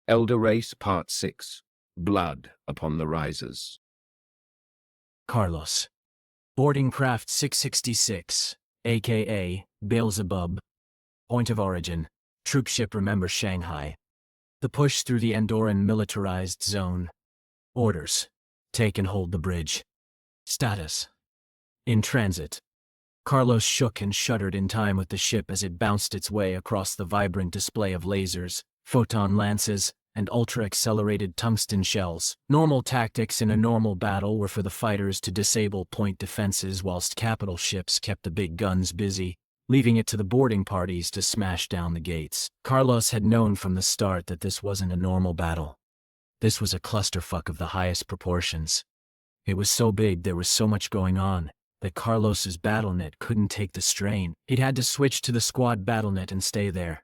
Elder Race Part 6. Blood upon the Risers. Carlos. Boarding Craft 666, aka Beelzebub. Point of origin: Troopship Remember Shanghai. The push through the Andorran militarized zone. Orders: take and hold the bridge. Status: in transit. Carlos shook and shuddered in time with the ship as it bounced its way across the vibrant display of lasers, photon lances, and ultra-accelerated tungsten shells. Normal tactics in a normal battle were for the fighters to disable point defenses whilst capital ships kept the big guns busy, leaving it to the boarding parties to smash down the gates. Carlos had known from the start that this wasn't a normal battle. This was a clusterfuck of the highest proportions. It was so big, there was so much going on, that Carlos's battlenet couldn't take the strain. He'd had to switch to the squad battlenet and stay there.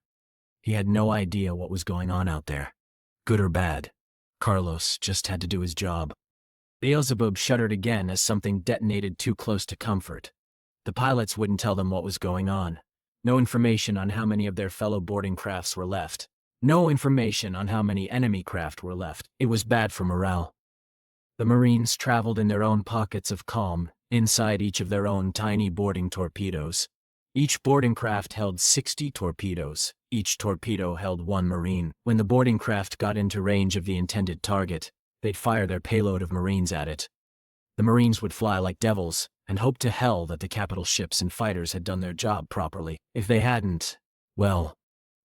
He had no idea what was going on out there. Good or bad, Carlos just had to do his job. Beelzebub shuddered again as something detonated too close to comfort. The pilots wouldn't tell them what was going on. No information on how many of their fellow boarding crafts were left. No information on how many enemy craft were left. It was bad for morale. The Marines traveled in their own pockets of calm, inside each of their own tiny boarding torpedoes. Each boarding craft held 60 torpedoes. Each torpedo held one Marine. When the boarding craft got into range of the intended target, they'd fire their payload of Marines at it. The Marines would fly like devils, and hope to hell that the capital ships and fighters had done their job properly. If they hadn't, well,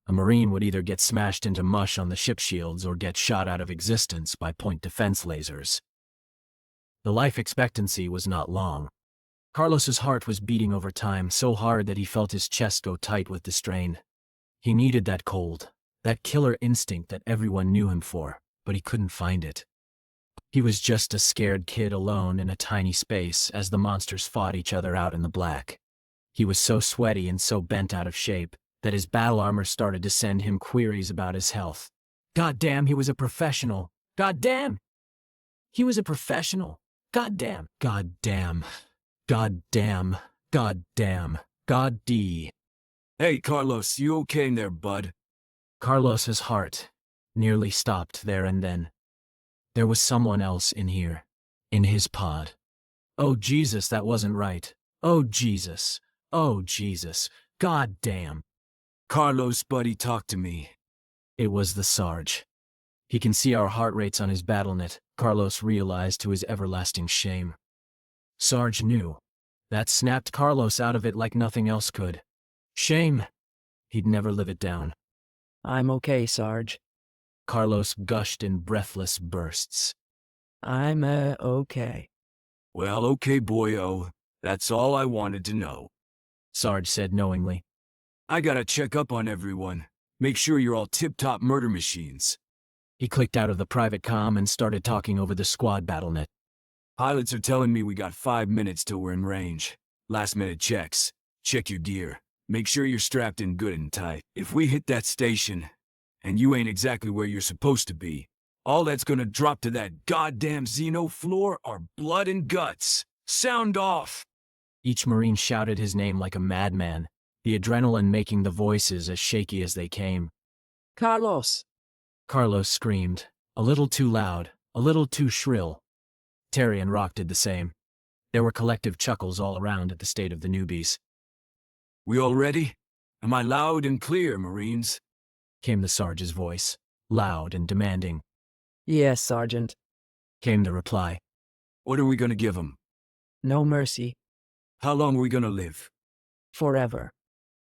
a Marine would either get smashed into mush on the ship shields or get shot out of existence by point defense lasers. The life expectancy was not long. Carlos's heart was beating over time so hard that he felt his chest go tight with the strain. He needed that cold, that killer instinct that everyone knew him for, but he couldn't find it. He was just a scared kid alone in a tiny space as the monsters fought each other out in the black. He was so sweaty and so bent out of shape that his battle armor started to send him queries about his health. God damn, he was a professional. God damn! He was a professional. God damn. God damn. God damn. God damn. God D. Hey, Carlos, you okay in there, bud? Carlos's heart nearly stopped there and then. There was someone else in here. In his pod. Oh, Jesus, that wasn't right. Oh, Jesus. Oh, Jesus. God damn. Carlos, buddy, talk to me. It was the Sarge. He can see our heart rates on his battlenet, Carlos realized to his everlasting shame. Sarge knew. That snapped Carlos out of it like nothing else could. Shame. He'd never live it down. I'm okay, Sarge. Carlos gushed in breathless bursts. I'm, okay. Well, okay, boyo. That's all I wanted to know. Sarge said knowingly. I gotta check up on everyone. Make sure you're all tip-top murder machines. He clicked out of the private comm and started talking over the squad battlenet. Pilots are telling me we got 5 minutes till we're in range. Last-minute checks. Check your gear. Make sure you're strapped in good and tight. If we hit that station, and you ain't exactly where you're supposed to be, all that's gonna drop to that goddamn Xeno floor are blood and guts. Sound off! Each Marine shouted his name like a madman, the adrenaline making the voices as shaky as they came. Carlos! Carlos screamed, a little too loud, a little too shrill. Terry and Rock did the same. There were collective chuckles all around at the state of the newbies. We all ready? Am I loud and clear, Marines? Came the Sarge's voice, loud and demanding. Yes, Sergeant. Came the reply. What are we gonna give 'em? No mercy. How long are we gonna live? Forever.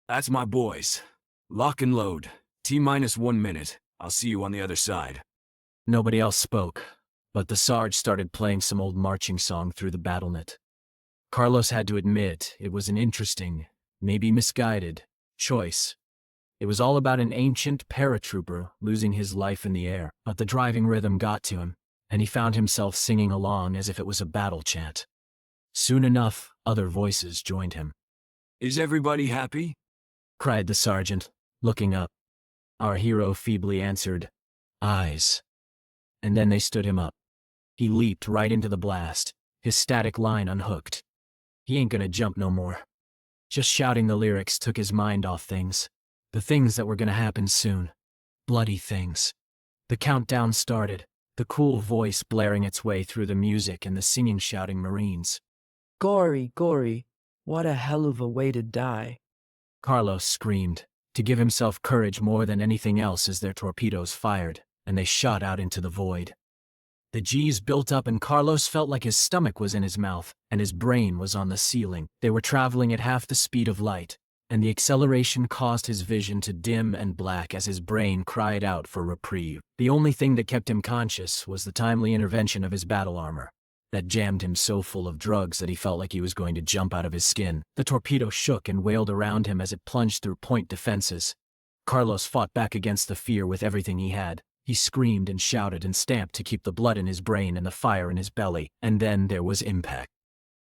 That's my boys. Lock and load. T-minus 1 minute. I'll see you on the other side. Nobody else spoke, but the Sarge started playing some old marching song through the battlenet. Carlos had to admit it was an interesting, maybe misguided, choice. It was all about an ancient paratrooper losing his life in the air, but the driving rhythm got to him, and he found himself singing along as if it was a battle chant. Soon enough, other voices joined him. Is everybody happy? Cried the sergeant, looking up. Our hero feebly answered, eyes. And then they stood him up. He leaped right into the blast, his static line unhooked. He ain't gonna jump no more. Just shouting the lyrics took his mind off things. The things that were gonna happen soon. Bloody things. The countdown started, the cool voice blaring its way through the music and the singing shouting Marines. Gory, gory. What a hell of a way to die. Carlos screamed, to give himself courage more than anything else as their torpedoes fired, and they shot out into the void. The G's built up and Carlos felt like his stomach was in his mouth, and his brain was on the ceiling. They were traveling at half the speed of light, and the acceleration caused his vision to dim and black as his brain cried out for reprieve. The only thing that kept him conscious was the timely intervention of his battle armor, that jammed him so full of drugs that he felt like he was going to jump out of his skin. The torpedo shook and wailed around him as it plunged through point defenses. Carlos fought back against the fear with everything he had. He screamed and shouted and stamped to keep the blood in his brain and the fire in his belly, and then there was impact.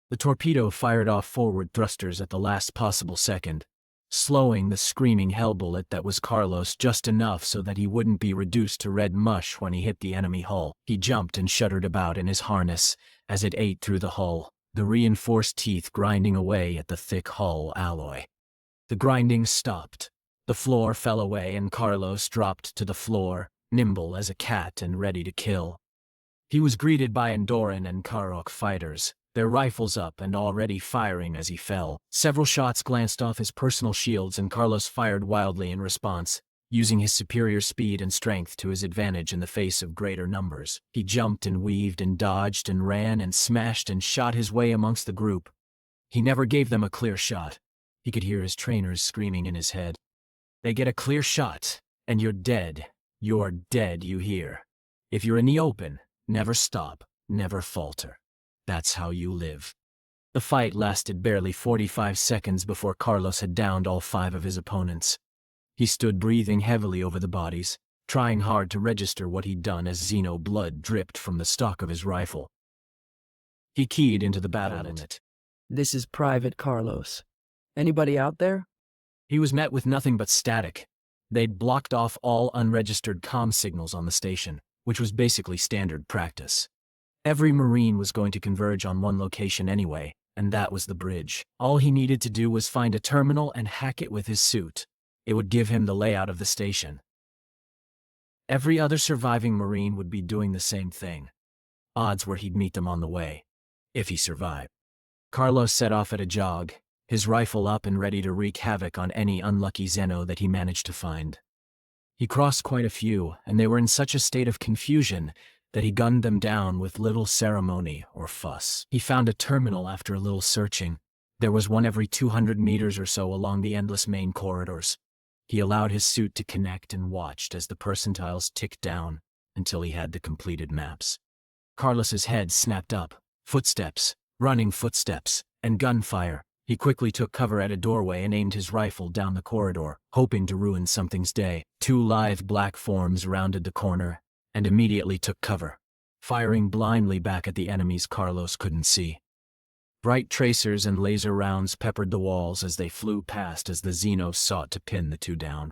The torpedo fired off forward thrusters at the last possible second, slowing the screaming hell bullet that was Carlos just enough so that he wouldn't be reduced to red mush when he hit the enemy hull. He jumped and shuddered about in his harness as it ate through the hull, the reinforced teeth grinding away at the thick hull alloy. The grinding stopped. The floor fell away and Carlos dropped to the floor, nimble as a cat and ready to kill. He was greeted by Andorran and Karok fighters, their rifles up and already firing as he fell. Several shots glanced off his personal shields and Carlos fired wildly in response, using his superior speed and strength to his advantage in the face of greater numbers. He jumped and weaved and dodged and ran and smashed and shot his way amongst the group. He never gave them a clear shot. He could hear his trainers screaming in his head. "They get a clear shot, and you're dead. You're dead, you hear. If you're in the open, never stop, never falter. That's how you live." The fight lasted barely 45 seconds before Carlos had downed all 5 of his opponents. He stood breathing heavily over the bodies, trying hard to register what he'd done as Xeno blood dripped from the stock of his rifle. He keyed into the battle limit. This is Private Carlos. Anybody out there? He was met with nothing but static. They'd blocked off all unregistered comm signals on the station, which was basically standard practice. Every Marine was going to converge on one location anyway, and that was the bridge. All he needed to do was find a terminal and hack it with his suit. It would give him the layout of the station. Every other surviving Marine would be doing the same thing. Odds were he'd meet them on the way, if he survived. Carlos set off at a jog, his rifle up and ready to wreak havoc on any unlucky Xeno that he managed to find. He crossed quite a few, and they were in such a state of confusion that he gunned them down with little ceremony or fuss. He found a terminal after a little searching. There was one every 200 meters or so along the endless main corridors. He allowed his suit to connect and watched as the percentiles ticked down until he had the completed maps. Carlos's head snapped up. Footsteps, running footsteps, and gunfire. He quickly took cover at a doorway and aimed his rifle down the corridor, hoping to ruin something's day. 2 lithe black forms rounded the corner and immediately took cover, firing blindly back at the enemies Carlos couldn't see. Bright tracers and laser rounds peppered the walls as they flew past as the Xenos sought to pin the 2 down.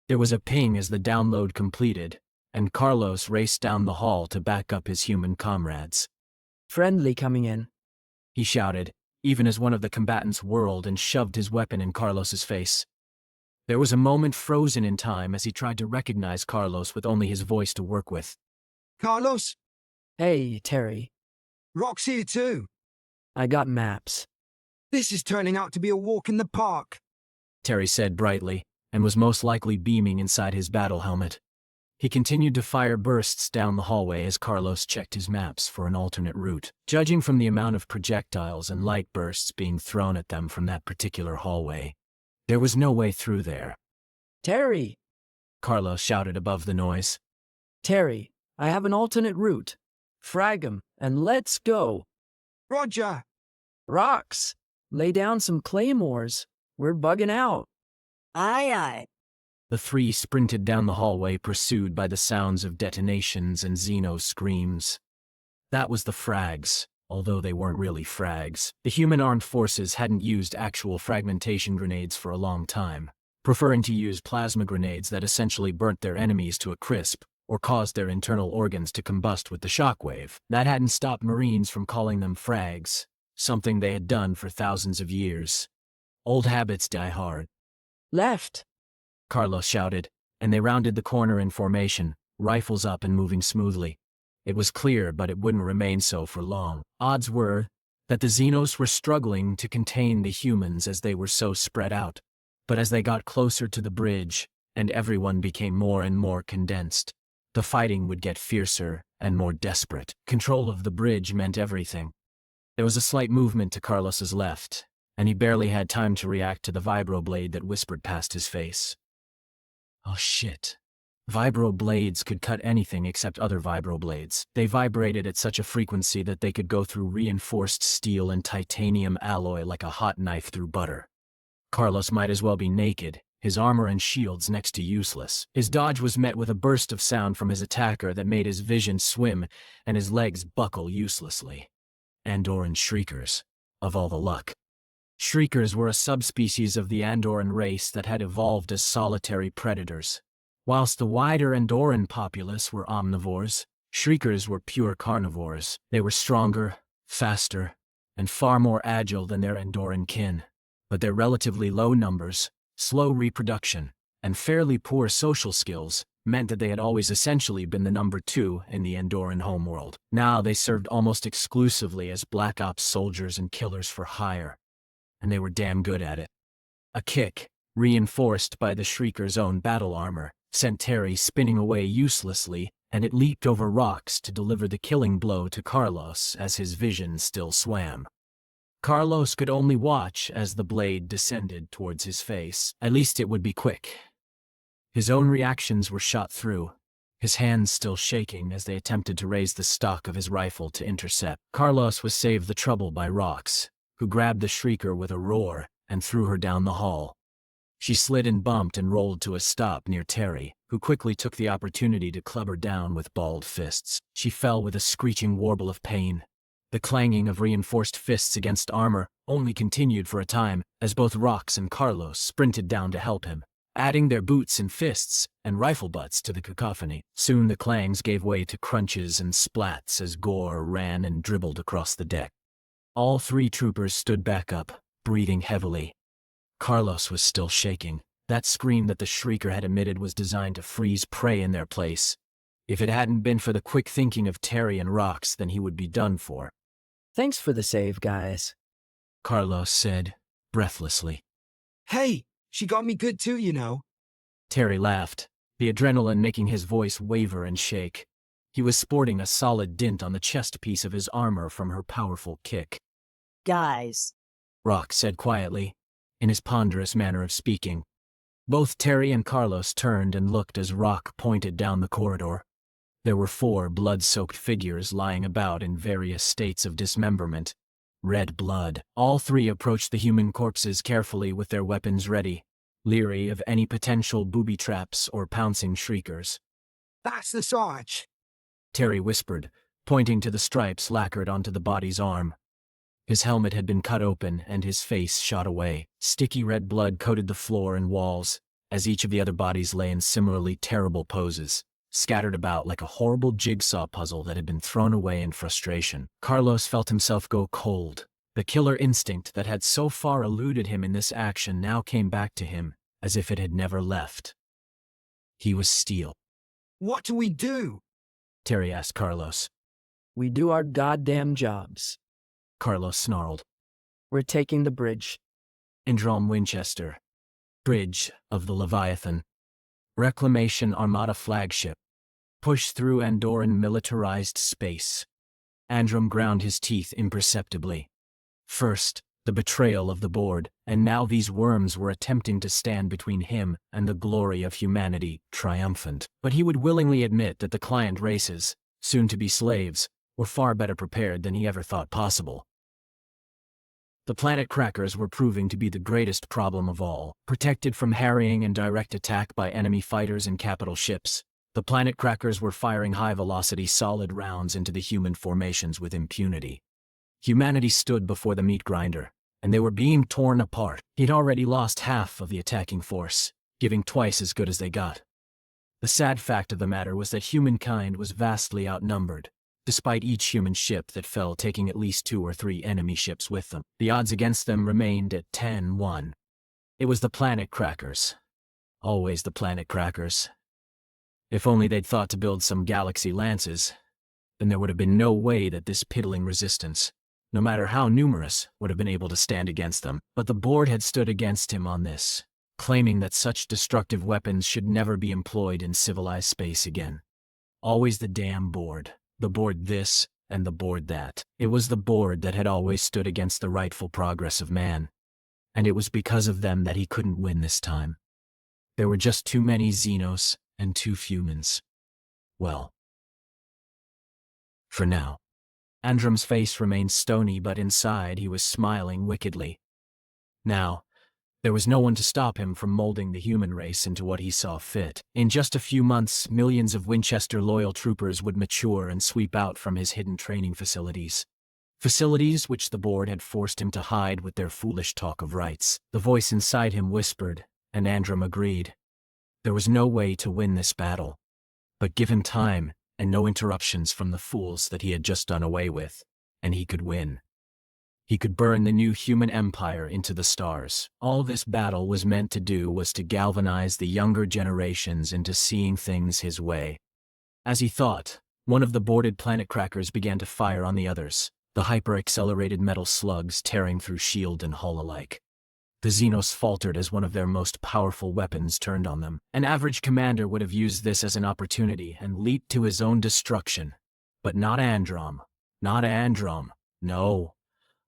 There was a ping as the download completed, and Carlos raced down the hall to back up his human comrades. Friendly coming in. He shouted, even as one of the combatants whirled and shoved his weapon in Carlos's face. There was a moment frozen in time as he tried to recognize Carlos with only his voice to work with. Carlos, Hey, Terry. Rock's here too. I got maps. This is turning out to be a walk in the park. Terry said brightly, and was most likely beaming inside his battle helmet. He continued to fire bursts down the hallway as Carlos checked his maps for an alternate route. Judging from the amount of projectiles and light bursts being thrown at them from that particular hallway, there was no way through there. Terry! Carlos shouted above the noise. Terry, I have an alternate route. Frag 'em, and let's go. Roger. Rocks! Lay down some claymores. We're bugging out. Aye, aye. The 3 sprinted down the hallway pursued by the sounds of detonations and Xeno screams. That was the frags, although they weren't really frags. The human armed forces hadn't used actual fragmentation grenades for a long time, preferring to use plasma grenades that essentially burnt their enemies to a crisp or caused their internal organs to combust with the shockwave. That hadn't stopped Marines from calling them frags, something they had done for thousands of years. Old habits die hard. Left! Carlos shouted, and they rounded the corner in formation, rifles up and moving smoothly. It was clear, but it wouldn't remain so for long. Odds were that the Xenos were struggling to contain the humans as they were so spread out. But as they got closer to the bridge, and everyone became more and more condensed, the fighting would get fiercer and more desperate. Control of the bridge meant everything. There was a slight movement to Carlos's left, and he barely had time to react to the vibroblade that whispered past his face. Oh shit. Vibroblades could cut anything except other vibroblades. They vibrated at such a frequency that they could go through reinforced steel and titanium alloy like a hot knife through butter. Carlos might as well be naked, his armor and shields next to useless. His dodge was met with a burst of sound from his attacker that made his vision swim and his legs buckle uselessly. Andoran Shriekers. Of all the luck. Shriekers were a subspecies of the Andoran race that had evolved as solitary predators. Whilst the wider Andoran populace were omnivores, Shriekers were pure carnivores. They were stronger, faster, and far more agile than their Andoran kin. But their relatively low numbers, slow reproduction, and fairly poor social skills meant that they had always essentially been the number 2 in the Andoran homeworld. Now they served almost exclusively as Black Ops soldiers and killers for hire. And they were damn good at it. A kick, reinforced by the Shrieker's own battle armor, sent Terry spinning away uselessly, and it leaped over rocks to deliver the killing blow to Carlos as his vision still swam. Carlos could only watch as the blade descended towards his face. At least it would be quick. His own reactions were shot through, his hands still shaking as they attempted to raise the stock of his rifle to intercept. Carlos was saved the trouble by Rox, who grabbed the Shrieker with a roar and threw her down the hall. She slid and bumped and rolled to a stop near Terry, who quickly took the opportunity to club her down with balled fists. She fell with a screeching warble of pain. The clanging of reinforced fists against armor only continued for a time as both Rox and Carlos sprinted down to help him, adding their boots and fists and rifle butts to the cacophony. Soon the clangs gave way to crunches and splats as gore ran and dribbled across the deck. All 3 troopers stood back up, breathing heavily. Carlos was still shaking. That scream that the Shrieker had emitted was designed to freeze prey in their place. If it hadn't been for the quick thinking of Terry and Rox, then he would be done for. Thanks for the save, guys. Carlos said, breathlessly. Hey, she got me good too, you know. Terry laughed, the adrenaline making his voice waver and shake. He was sporting a solid dint on the chest piece of his armor from her powerful kick. Guys. Rox said quietly, in his ponderous manner of speaking. Both Terry and Carlos turned and looked as Rock pointed down the corridor. There were 4 blood-soaked figures lying about in various states of dismemberment. Red blood. All 3 approached the human corpses carefully with their weapons ready, leery of any potential booby traps or pouncing Shriekers. That's the Sarge. Terry whispered, pointing to the stripes lacquered onto the body's arm. His helmet had been cut open and his face shot away. Sticky red blood coated the floor and walls, as each of the other bodies lay in similarly terrible poses, scattered about like a horrible jigsaw puzzle that had been thrown away in frustration. Carlos felt himself go cold. The killer instinct that had so far eluded him in this action now came back to him, as if it had never left. He was steel. What do we do? Terry asked Carlos. We do our goddamn jobs. Carlos snarled. We're taking the bridge. Indrom Winchester. Bridge of the Leviathan. Reclamation Armada flagship. Push through Andoran militarized space. Androm ground his teeth imperceptibly. First, the betrayal of the board, and now these worms were attempting to stand between him and the glory of humanity, triumphant. But he would willingly admit that the client races, soon to be slaves, were far better prepared than he ever thought possible. The planet crackers were proving to be the greatest problem of all. Protected from harrying and direct attack by enemy fighters and capital ships, the planet crackers were firing high-velocity solid rounds into the human formations with impunity. Humanity stood before the meat grinder, and they were being torn apart. He'd already lost half of the attacking force, giving twice as good as they got. The sad fact of the matter was that humankind was vastly outnumbered, despite each human ship that fell taking at least 2 or 3 enemy ships with them. The odds against them remained at 10-1. It was the planet crackers. Always the planet crackers. If only they'd thought to build some galaxy lances, then there would have been no way that this piddling resistance, no matter how numerous, would have been able to stand against them. But the board had stood against him on this, claiming that such destructive weapons should never be employed in civilized space again. Always the damn board. The board this, and the board that. It was the board that had always stood against the rightful progress of man. And it was because of them that he couldn't win this time. There were just too many Xenos and too few humans. Well, for now. Androm's face remained stony, but inside he was smiling wickedly. Now, there was no one to stop him from molding the human race into what he saw fit. In just a few months, millions of Winchester loyal troopers would mature and sweep out from his hidden training facilities. Facilities which the board had forced him to hide with their foolish talk of rights. The voice inside him whispered, and Androm agreed. There was no way to win this battle. But give him time, and no interruptions from the fools that he had just done away with, and he could win. He could burn the new human empire into the stars. All this battle was meant to do was to galvanize the younger generations into seeing things his way. As he thought, one of the boarded planet crackers began to fire on the others, the hyper-accelerated metal slugs tearing through shield and hull alike. The Xenos faltered as one of their most powerful weapons turned on them. An average commander would have used this as an opportunity and leaped to his own destruction. But not Androm. Not Androm. No.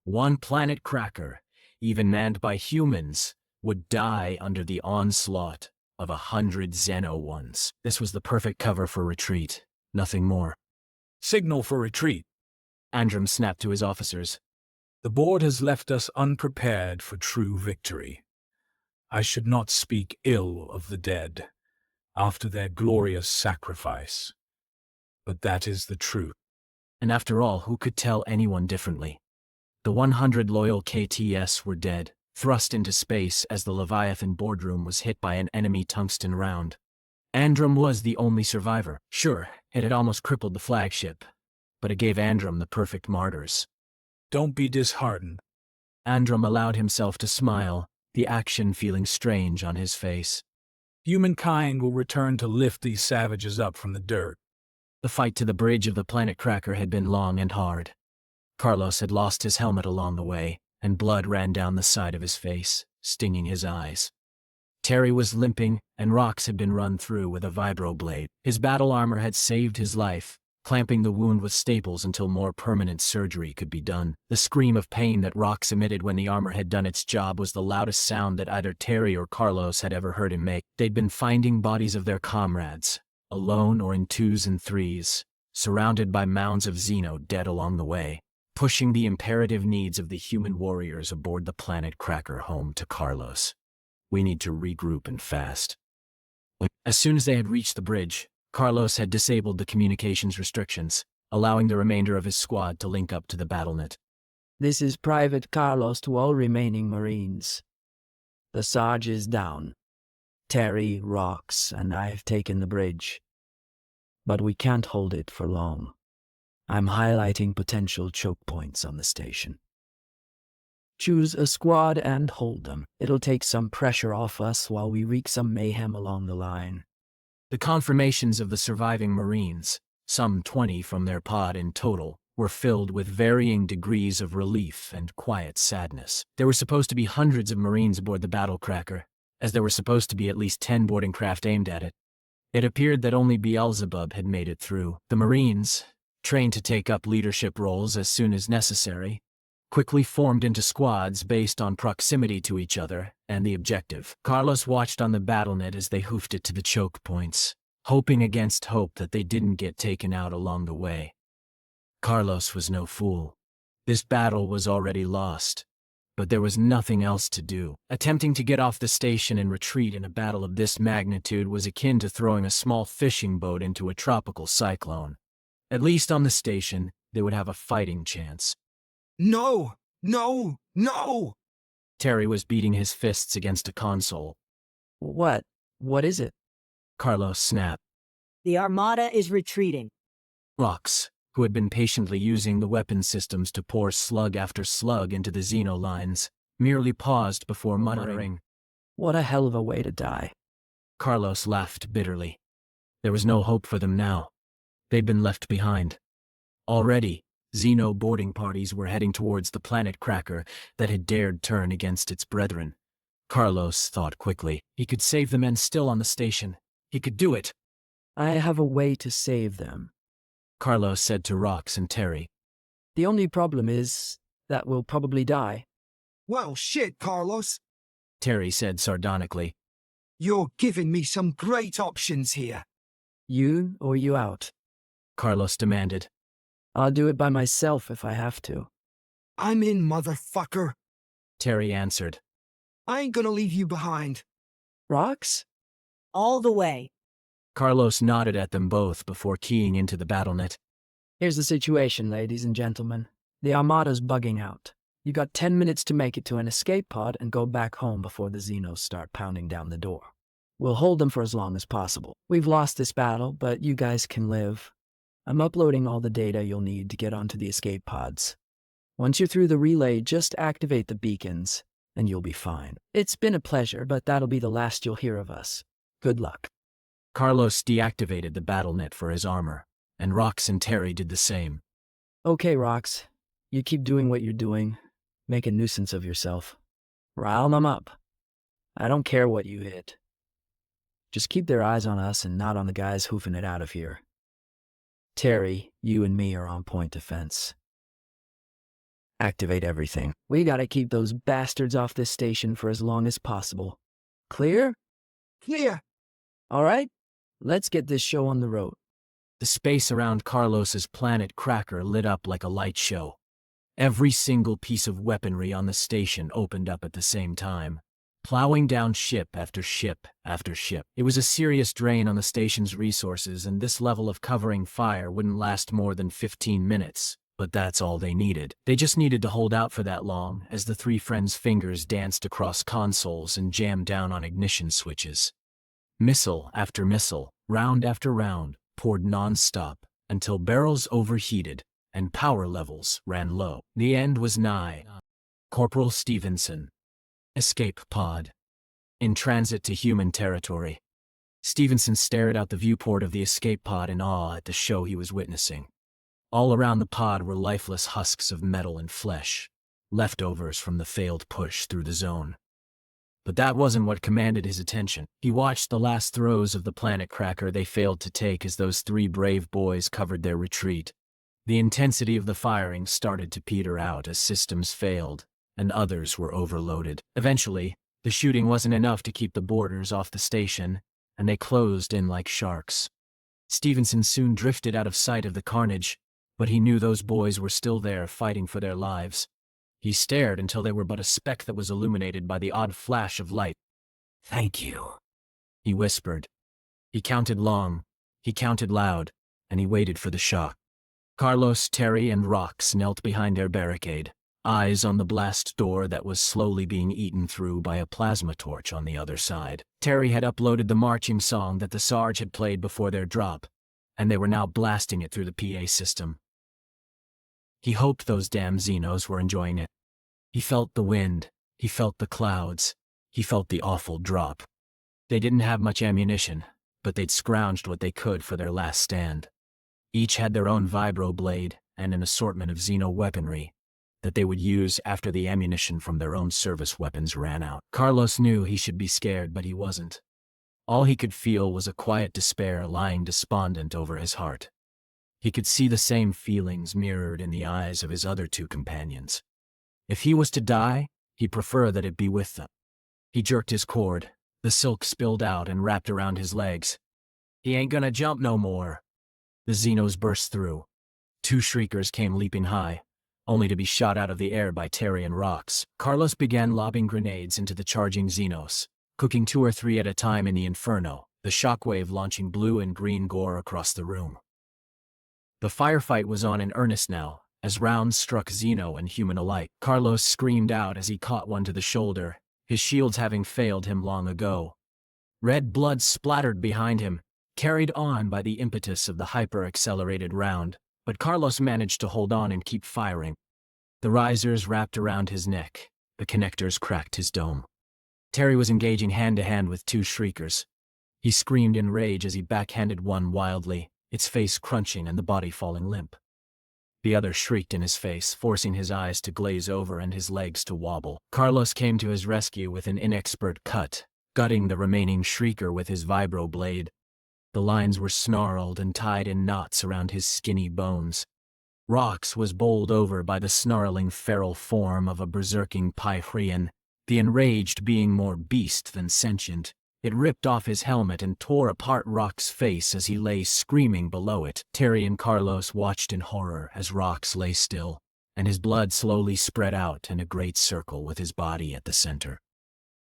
One planet cracker, even manned by humans, would die under the onslaught of 100 Xeno ones. This was the perfect cover for retreat. Nothing more. Signal for retreat. Androm snapped to his officers. The board has left us unprepared for true victory. I should not speak ill of the dead after their glorious sacrifice. But that is the truth. And after all, who could tell anyone differently? The 100 loyal KTS were dead, thrust into space as the Leviathan boardroom was hit by an enemy tungsten round. Androm was the only survivor. Sure, it had almost crippled the flagship, but it gave Androm the perfect martyrs. Don't be disheartened. Androm allowed himself to smile, the action feeling strange on his face. Humankind will return to lift these savages up from the dirt. The fight to the bridge of the planet cracker had been long and hard. Carlos had lost his helmet along the way, and blood ran down the side of his face, stinging his eyes. Terry was limping, and rocks had been run through with a vibroblade. His battle armor had saved his life, clamping the wound with staples until more permanent surgery could be done. The scream of pain that Rox emitted when the armor had done its job was the loudest sound that either Terry or Carlos had ever heard him make. They'd been finding bodies of their comrades, alone or in twos and threes, surrounded by mounds of Xeno dead along the way, pushing the imperative needs of the human warriors aboard the planet cracker home to Carlos. We need to regroup and fast. As soon as they had reached the bridge, Carlos had disabled the communications restrictions, allowing the remainder of his squad to link up to the BattleNet. This is Private Carlos to all remaining Marines. The Sarge is down. Terry, Rox, and I have taken the bridge. But we can't hold it for long. I'm highlighting potential choke points on the station. Choose a squad and hold them. It'll take some pressure off us while we wreak some mayhem along the line. The confirmations of the surviving Marines, some 20 from their pod in total, were filled with varying degrees of relief and quiet sadness. There were supposed to be hundreds of Marines aboard the battle cracker, as there were supposed to be at least 10 boarding craft aimed at it. It appeared that only Beelzebub had made it through. The Marines, trained to take up leadership roles as soon as necessary, quickly formed into squads based on proximity to each other and the objective. Carlos watched on the BattleNet as they hoofed it to the choke points, hoping against hope that they didn't get taken out along the way. Carlos was no fool. This battle was already lost, but there was nothing else to do. Attempting to get off the station and retreat in a battle of this magnitude was akin to throwing a small fishing boat into a tropical cyclone. At least on the station, they would have a fighting chance. No! No! No! Terry was beating his fists against a console. What? What is it? Carlos snapped. The Armada is retreating. Rox, who had been patiently using the weapon systems to pour slug after slug into the Xeno lines, merely paused before muttering, What a hell of a way to die. Carlos laughed bitterly. There was no hope for them now. They'd been left behind. Already, Xeno boarding parties were heading towards the planet cracker that had dared turn against its brethren. Carlos thought quickly. He could save the men still on the station. He could do it. I have a way to save them. Carlos said to Rox and Terry. The only problem is that we'll probably die. Well, shit, Carlos. Terry said sardonically. You're giving me some great options here. You or you out? Carlos demanded. I'll do it by myself if I have to. I'm in, motherfucker. Terry answered. I ain't gonna leave you behind. Rox? All the way. Carlos nodded at them both before keying into the BattleNet. Here's the situation, ladies and gentlemen. The Armada's bugging out. You got 10 minutes to make it to an escape pod and go back home before the Xenos start pounding down the door. We'll hold them for as long as possible. We've lost this battle, but you guys can live. I'm uploading all the data you'll need to get onto the escape pods. Once you're through the relay, just activate the beacons, and you'll be fine. It's been a pleasure, but that'll be the last you'll hear of us. Good luck. Carlos deactivated the BattleNet for his armor, and Rox and Terry did the same. Okay, Rox. You keep doing what you're doing. Make a nuisance of yourself. Rile them up. I don't care what you hit. Just keep their eyes on us and not on the guys hoofing it out of here. Terry, you and me are on point defense. Activate everything. We gotta keep those bastards off this station for as long as possible. Clear? Clear. All right, let's get this show on the road. The space around Carlos's planet cracker lit up like a light show. Every single piece of weaponry on the station opened up at the same time, plowing down ship after ship after ship. It was a serious drain on the station's resources, and this level of covering fire wouldn't last more than 15 minutes. But that's all they needed. They just needed to hold out for that long as the three friends' fingers danced across consoles and jammed down on ignition switches. Missile after missile, round after round, poured non-stop until barrels overheated and power levels ran low. The end was nigh. Corporal Stevenson. Escape pod. In transit to human territory. Stevenson stared out the viewport of the escape pod in awe at the show he was witnessing. All around the pod were lifeless husks of metal and flesh, leftovers from the failed push through the zone. But that wasn't what commanded his attention. He watched the last throes of the planet cracker they failed to take as those three brave boys covered their retreat. The intensity of the firing started to peter out as systems failed, and others were overloaded. Eventually, the shooting wasn't enough to keep the boarders off the station, and they closed in like sharks. Stevenson soon drifted out of sight of the carnage, but he knew those boys were still there fighting for their lives. He stared until they were but a speck that was illuminated by the odd flash of light. Thank you, he whispered. He counted long, he counted loud, and he waited for the shock. Carlos, Terry, and Rox knelt behind their barricade, eyes on the blast door that was slowly being eaten through by a plasma torch on the other side. Terry had uploaded the marching song that the Sarge had played before their drop, and they were now blasting it through the PA system. He hoped those damn Xenos were enjoying it. He felt the wind, he felt the clouds, he felt the awful drop. They didn't have much ammunition, but they'd scrounged what they could for their last stand. Each had their own vibro blade and an assortment of Xeno weaponry that they would use after the ammunition from their own service weapons ran out. Carlos knew he should be scared, but he wasn't. All he could feel was a quiet despair lying despondent over his heart. He could see the same feelings mirrored in the eyes of his other two companions. If he was to die, he'd prefer that it be with them. He jerked his cord. The silk spilled out and wrapped around his legs. He ain't gonna jump no more. The Xenos burst through. Two shriekers came leaping high, only to be shot out of the air by Terry and Rox. Carlos began lobbing grenades into the charging Xenos, cooking 2 or 3 at a time in the inferno, the shockwave launching blue and green gore across the room. The firefight was on in earnest now, as rounds struck Xeno and human alike. Carlos screamed out as he caught one to the shoulder, his shields having failed him long ago. Red blood splattered behind him, carried on by the impetus of the hyper-accelerated round, but Carlos managed to hold on and keep firing. The risers wrapped around his neck, the connectors cracked his dome. Terry was engaging hand-to-hand with 2 shriekers. He screamed in rage as he backhanded one wildly, its face crunching and the body falling limp. The other shrieked in his face, forcing his eyes to glaze over and his legs to wobble. Carlos came to his rescue with an inexpert cut, gutting the remaining shrieker with his vibro blade. The lines were snarled and tied in knots around his skinny bones. Rox was bowled over by the snarling feral form of a berserking Pythrian, the enraged being more beast than sentient. It ripped off his helmet and tore apart Rox's face as he lay screaming below it. Terry and Carlos watched in horror as Rox lay still, and his blood slowly spread out in a great circle with his body at the center.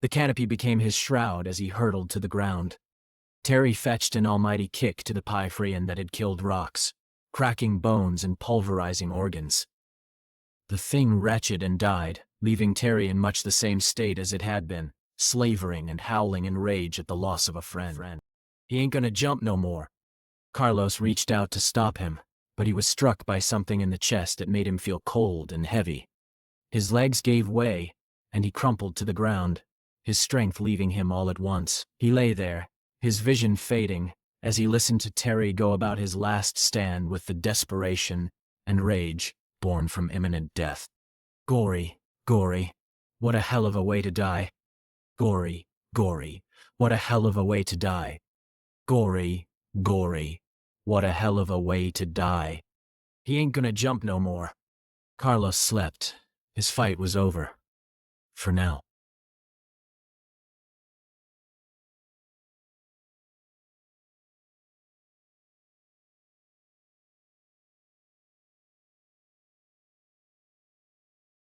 The canopy became his shroud as he hurtled to the ground. Terry fetched an almighty kick to the Pythrian that had killed Rox, cracking bones and pulverizing organs. The thing retched and died, leaving Terry in much the same state as it had been, slavering and howling in rage at the loss of a friend. He ain't gonna jump no more. Carlos reached out to stop him, but he was struck by something in the chest that made him feel cold and heavy. His legs gave way, and he crumpled to the ground, his strength leaving him all at once. He lay there, his vision fading, as he listened to Terry go about his last stand with the desperation and rage born from imminent death. Gory, what a hell of a way to die. Gory, what a hell of a way to die. Gory, what a hell of a way to die. He ain't gonna jump no more. Carlos slept. His fight was over. For now.